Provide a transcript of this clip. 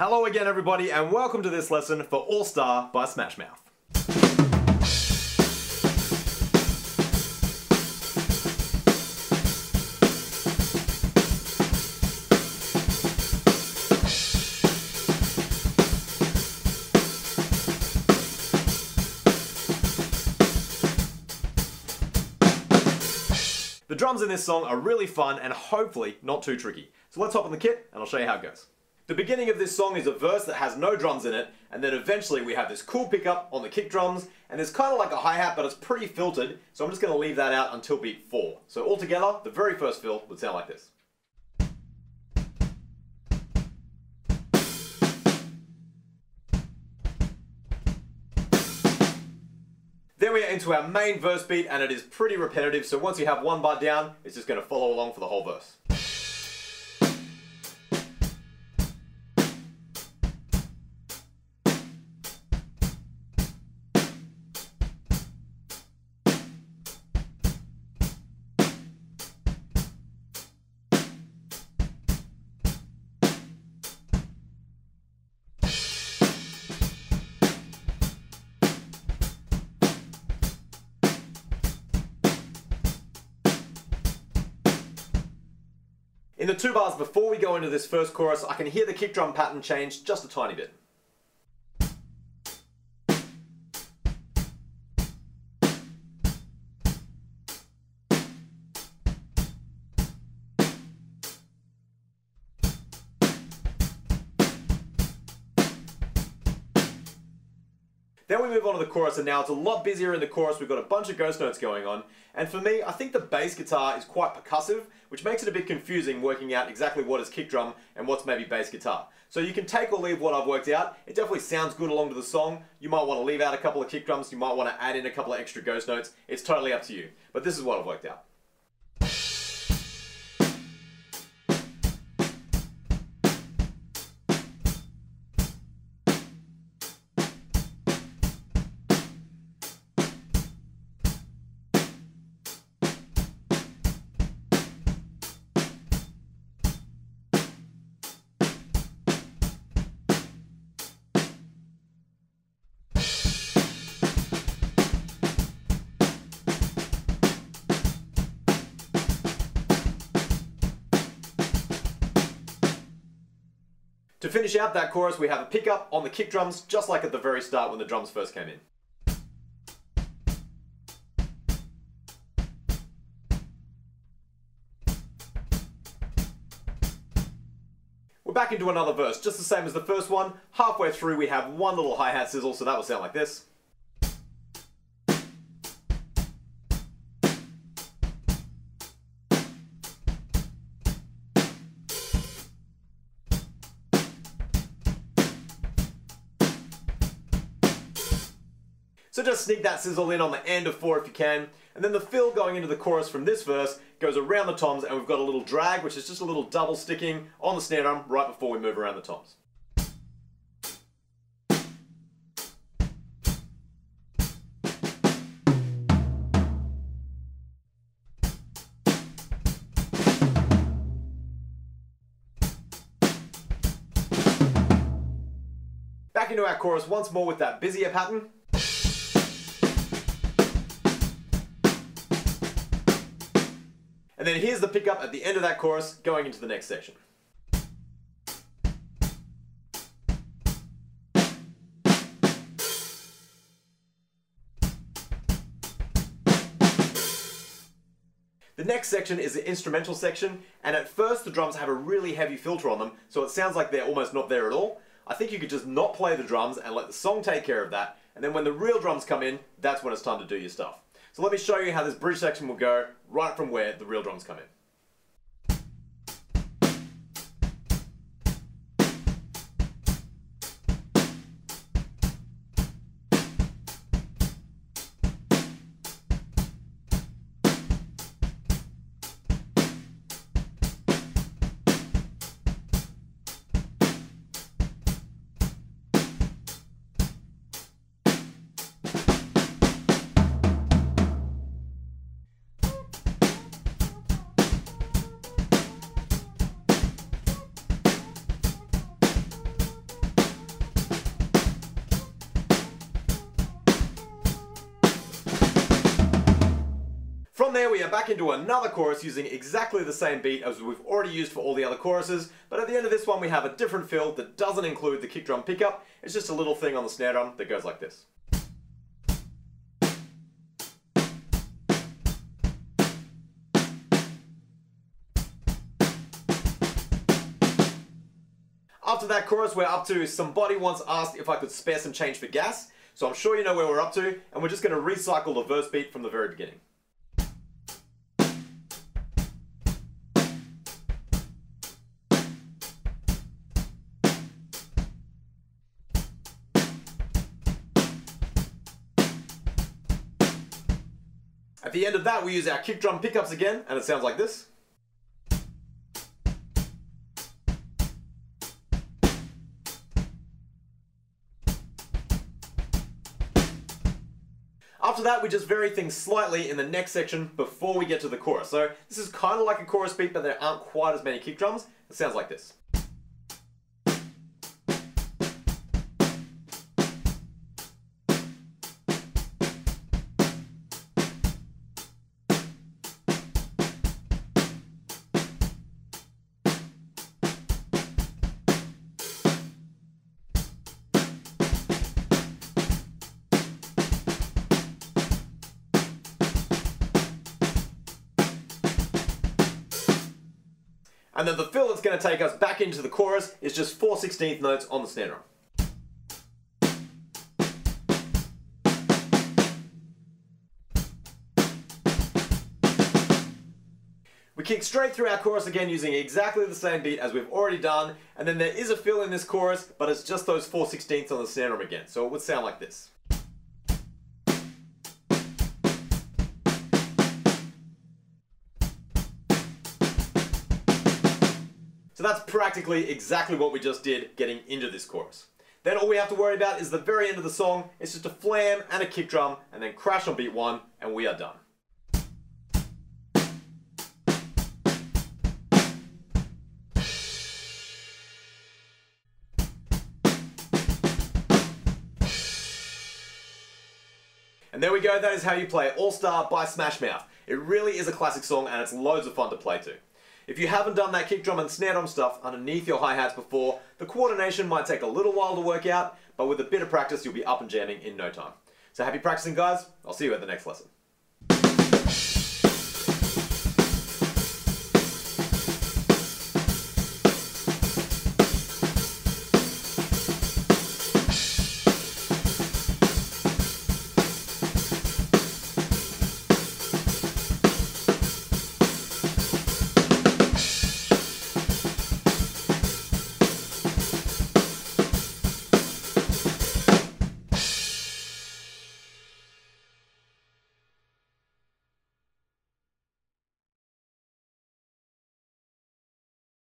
Hello again everybody and welcome to this lesson for All Star by Smash Mouth. The drums in this song are really fun and hopefully not too tricky. So let's hop on the kit and I'll show you how it goes. The beginning of this song is a verse that has no drums in it, and then eventually we have this cool pickup on the kick drums, and it's kind of like a hi-hat, but it's pretty filtered, so I'm just going to leave that out until beat 4. So altogether, the very first fill would sound like this. Then we are into our main verse beat, and it is pretty repetitive, so once you have one bar down, it's just going to follow along for the whole verse. In the 2 bars before we go into this first chorus, I can hear the kick drum pattern change just a tiny bit. Then we move on to the chorus, and now it's a lot busier in the chorus. We've got a bunch of ghost notes going on, and for me, I think the bass guitar is quite percussive, which makes it a bit confusing working out exactly what is kick drum and what's maybe bass guitar. So you can take or leave what I've worked out. It definitely sounds good along to the song. You might want to leave out a couple of kick drums, you might want to add in a couple of extra ghost notes. It's totally up to you, but this is what I've worked out. To finish out that chorus, we have a pickup on the kick drums, just like at the very start when the drums first came in. We're back into another verse, just the same as the first one. Halfway through we have one little hi-hat sizzle, so that will sound like this. So just sneak that sizzle in on the end of 4 if you can, and then the fill going into the chorus from this verse goes around the toms, and we've got a little drag, which is just a little double sticking on the snare drum right before we move around the toms. Back into our chorus once more with that busier pattern. And then here's the pickup at the end of that chorus going into the next section. The next section is the instrumental section, and at first the drums have a really heavy filter on them, so it sounds like they're almost not there at all. I think you could just not play the drums and let the song take care of that, and then when the real drums come in, that's when it's time to do your stuff. So let me show you how this bridge section will go right from where the real drums come in. From there we are back into another chorus using exactly the same beat as we've already used for all the other choruses, but at the end of this one we have a different fill that doesn't include the kick drum pickup. It's just a little thing on the snare drum that goes like this. After that chorus we're up to "Somebody once asked if I could spare some change for gas," so I'm sure you know where we're up to, and we're just going to recycle the verse beat from the very beginning. At the end of that we use our kick drum pickups again, and it sounds like this. After that we just vary things slightly in the next section before we get to the chorus. So this is kind of like a chorus beat, but there aren't quite as many kick drums. It sounds like this. And then the fill that's going to take us back into the chorus is just 4/16 notes on the snare drum. We kick straight through our chorus again using exactly the same beat as we've already done, and then there is a fill in this chorus, but it's just those 4/16 on the snare drum again, so it would sound like this. So that's practically exactly what we just did getting into this chorus. Then all we have to worry about is the very end of the song. It's just a flam and a kick drum and then crash on beat 1 and we are done. And there we go, that is how you play All Star by Smash Mouth. It really is a classic song and it's loads of fun to play to. If you haven't done that kick drum and snare drum stuff underneath your hi-hats before, the coordination might take a little while to work out, but with a bit of practice you'll be up and jamming in no time. So happy practicing guys, I'll see you at the next lesson.